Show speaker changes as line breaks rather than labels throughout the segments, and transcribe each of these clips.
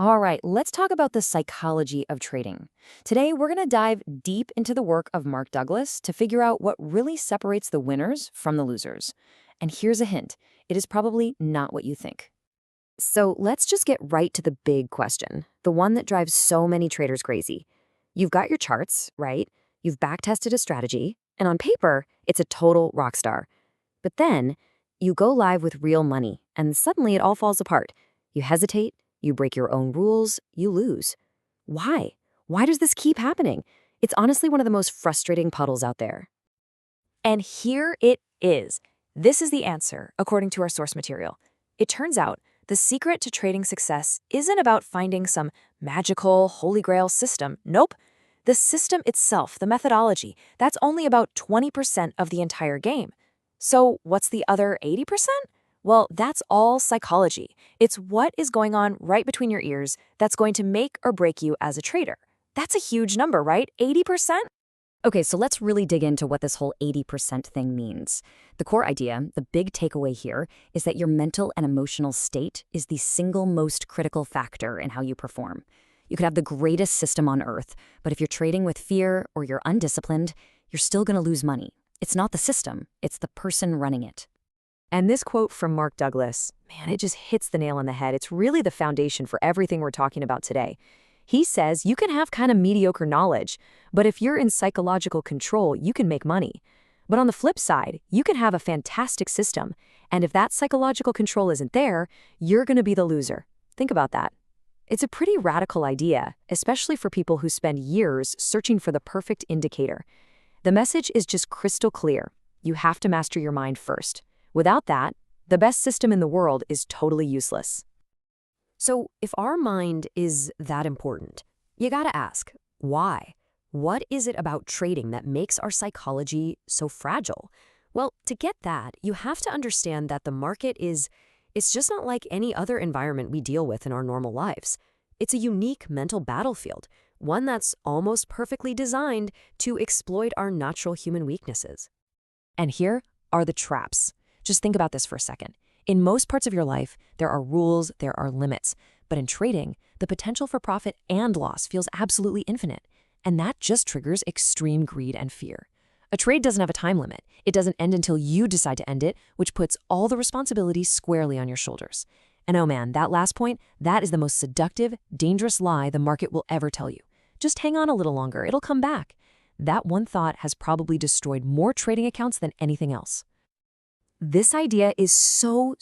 All right, let's talk about the psychology of trading. Today, we're going to dive deep into the work of Mark Douglas to figure out what really separates the winners from the losers. And here's a hint, it is probably not what you think. So let's just get right to the big question, the one that drives so many traders crazy. You've got your charts, right? You've backtested a strategy, and on paper, it's a total rock star. But then, you go live with real money, and suddenly it all falls apart. You hesitate, you break your own rules, you lose. Why? Why does this keep happening? It's honestly one of the most frustrating puddles out there.
And here it is. This is the answer, according to our source material. It turns out the secret to trading success isn't about finding some magical, holy grail system. Nope. The system itself, the methodology, that's only about 20% of the entire game. So what's the other 80%? Well, that's all psychology. It's what is going on right between your ears that's going to make or break you as a trader. That's a huge number, right? 80%?
Okay, so let's really dig into what this whole 80% thing means. The core idea, the big takeaway here, is that your mental and emotional state is the single most critical factor in how you perform. You could have the greatest system on earth, but if you're trading with fear or you're undisciplined, you're still going to lose money. It's not the system, it's the person running it.
And this quote from Mark Douglas, man, it just hits the nail on the head. It's really the foundation for everything we're talking about today. He says you can have kind of mediocre knowledge, but if you're in psychological control, you can make money. But on the flip side, you can have a fantastic system, and if that psychological control isn't there, you're going to be the loser. Think about that. It's a pretty radical idea, especially for people who spend years searching for the perfect indicator. The message is just crystal clear. You have to master your mind first. Without that, the best system in the world is totally useless.
So if our mind is that important, you gotta ask, why? What is it about trading that makes our psychology so fragile? Well, to get that, you have to understand that the market it's just not like any other environment we deal with in our normal lives. It's a unique mental battlefield, one that's almost perfectly designed to exploit our natural human weaknesses. And here are the traps. Just think about this for a second. In most parts of your life, there are rules, there are limits. But in trading, the potential for profit and loss feels absolutely infinite. And that just triggers extreme greed and fear. A trade doesn't have a time limit. It doesn't end until you decide to end it, which puts all the responsibility squarely on your shoulders. And oh man, that last point, that is the most seductive, dangerous lie the market will ever tell you. Just hang on a little longer, it'll come back. That one thought has probably destroyed more trading accounts than anything else. This idea is so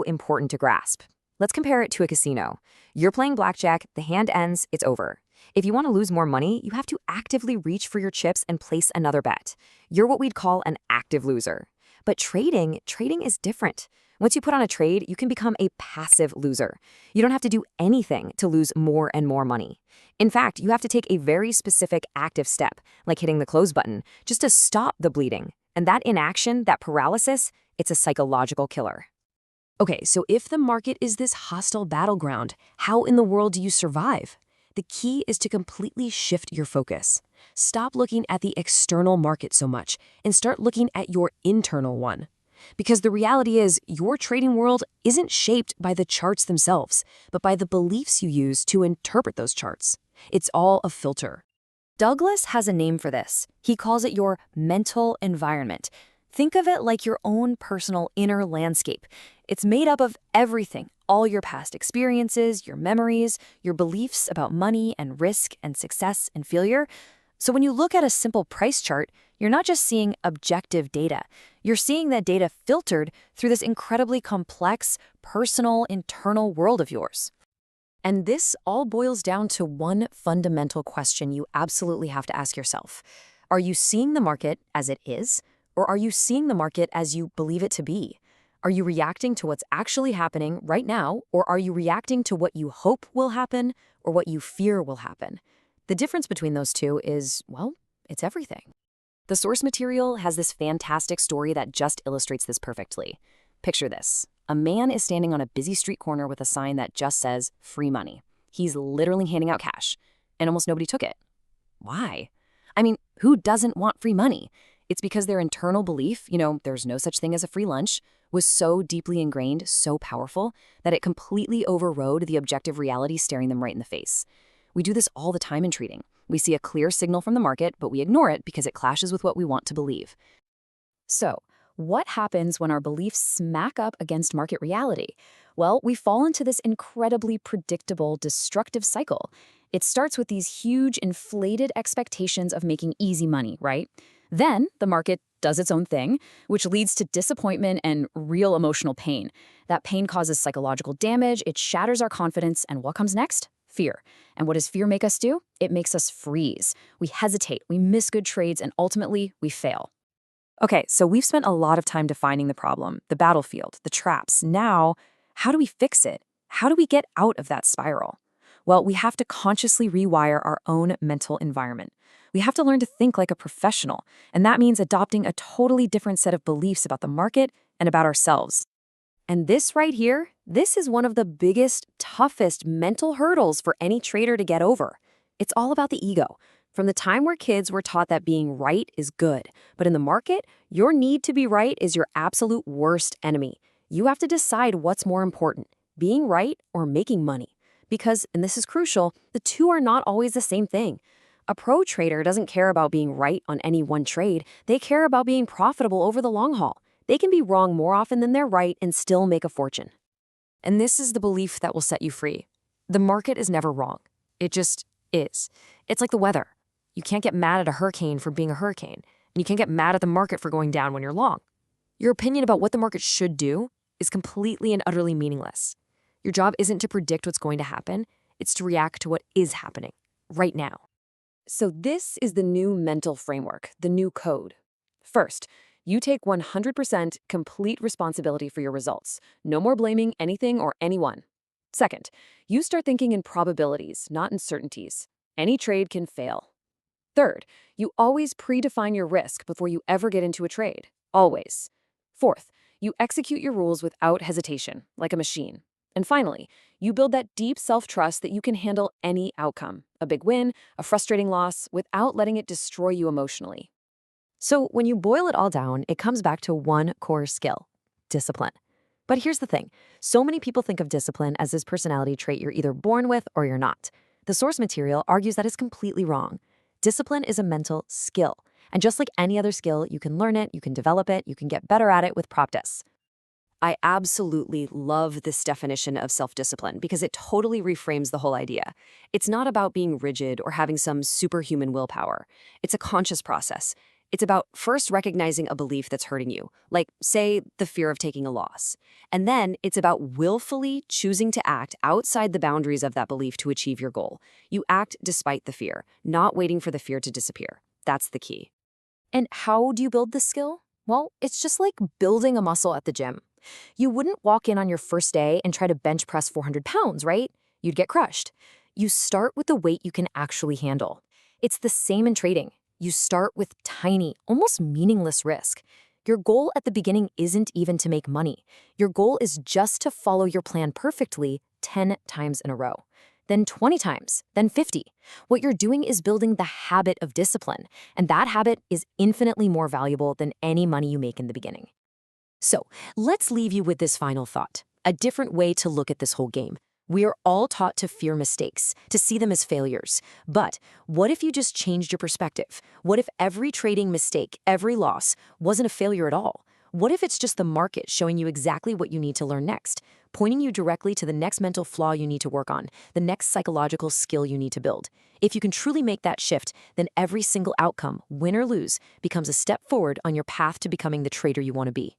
important to grasp. Let's compare it to a casino. You're playing blackjack, the hand ends, it's over. If you want to lose more money, you have to actively reach for your chips and place another bet. You're what we'd call an active loser. But trading is different. Once you put on a trade, you can become a passive loser. You don't have to do anything to lose more and more money. In fact, you have to take a very specific active step, like hitting the close button, just to stop the bleeding. And that inaction, that paralysis, it's a psychological killer. Okay, so if the market is this hostile battleground, how in the world do you survive? The key is to completely shift your focus. Stop looking at the external market so much and start looking at your internal one. Because the reality is, your trading world isn't shaped by the charts themselves, but by the beliefs you use to interpret those charts. It's all a filter. Douglas has a name for this. He calls it your mental environment. Think of it like your own personal inner landscape. It's made up of everything, all your past experiences, your memories, your beliefs about money and risk and success and failure. So when you look at a simple price chart, you're not just seeing objective data. You're seeing that data filtered through this incredibly complex, personal, internal world of yours. And this all boils down to one fundamental question you absolutely have to ask yourself. Are you seeing the market as it is? Or are you seeing the market as you believe it to be? Are you reacting to what's actually happening right now, or are you reacting to what you hope will happen or what you fear will happen? The difference between those two is, well, it's everything. The source material has this fantastic story that just illustrates this perfectly. Picture this. A man is standing on a busy street corner with a sign that just says, free money. He's literally handing out cash, and almost nobody took it. Why? I mean, who doesn't want free money? It's because their internal belief, there's no such thing as a free lunch,
was so deeply ingrained, so powerful, that it completely overrode the objective reality staring them right in the face. We do this all the time in trading. We see a clear signal from the market, but we ignore it because it clashes with what we want to believe. So, what happens when our beliefs smack up against market reality? Well, we fall into this incredibly predictable, destructive cycle. It starts with these huge, inflated expectations of making easy money, right? Then the market does its own thing, which leads to disappointment and real emotional pain. That pain causes psychological damage, it shatters our confidence, and what comes next? Fear. And what does fear make us do? It makes us freeze. We hesitate, we miss good trades, and ultimately, we fail. Okay, so we've spent a lot of time defining the problem, the battlefield, the traps. Now, how do we fix it? How do we get out of that spiral? Well, we have to consciously rewire our own mental environment. We have to learn to think like a professional, and that means adopting a totally different set of beliefs about the market and about ourselves. And this right here, this is one of the biggest, toughest mental hurdles for any trader to get over. It's all about the ego. From the time we're kids, we're taught that being right is good. But in the market, your need to be right is your absolute worst enemy. You have to decide what's more important, being right or making money. Because, and this is crucial, the two are not always the same thing. A pro trader doesn't care about being right on any one trade. They care about being profitable over the long haul. They can be wrong more often than they're right and still make a fortune. And this is the belief that will set you free. The market is never wrong. It just is. It's like the weather. You can't get mad at a hurricane for being a hurricane, and you can't get mad at the market for going down when you're long. Your opinion about what the market should do is completely and utterly meaningless. Your job isn't to predict what's going to happen, it's to react to what is happening, right now. So this is the new mental framework, the new code. First, you take 100% complete responsibility for your results. No more blaming anything or anyone. Second, you start thinking in probabilities, not in certainties. Any trade can fail. Third, you always predefine your risk before you ever get into a trade. Always. Fourth, you execute your rules without hesitation, like a machine. And finally, you build that deep self-trust that you can handle any outcome, a big win, a frustrating loss, without letting it destroy you emotionally. So when you boil it all down, it comes back to one core skill: discipline. But here's the thing. So many people think of discipline as this personality trait you're either born with or you're not. The source material argues that is completely wrong. Discipline is a mental skill. And just like any other skill, you can learn it, you can develop it, you can get better at it with practice. I absolutely love this definition of self-discipline because it totally reframes the whole idea. It's not about being rigid or having some superhuman willpower. It's a conscious process. It's about first recognizing a belief that's hurting you, like, say, the fear of taking a loss. And then it's about willfully choosing to act outside the boundaries of that belief to achieve your goal. You act despite the fear, not waiting for the fear to disappear. That's the key. And how do you build this skill? Well, it's just like building a muscle at the gym. You wouldn't walk in on your first day and try to bench press 400 pounds, right? You'd get crushed. You start with the weight you can actually handle. It's the same in trading. You start with tiny, almost meaningless risk. Your goal at the beginning isn't even to make money. Your goal is just to follow your plan perfectly 10 times in a row. Then 20 times, then 50. What you're doing is building the habit of discipline, and that habit is infinitely more valuable than any money you make in the beginning. So, let's leave you with this final thought, a different way to look at this whole game. We are all taught to fear mistakes, to see them as failures. But what if you just changed your perspective? What if every trading mistake, every loss, wasn't a failure at all? What if it's just the market showing you exactly what you need to learn next, pointing you directly to the next mental flaw you need to work on, the next psychological skill you need to build? If you can truly make that shift, then every single outcome, win or lose, becomes a step forward on your path to becoming the trader you want to be.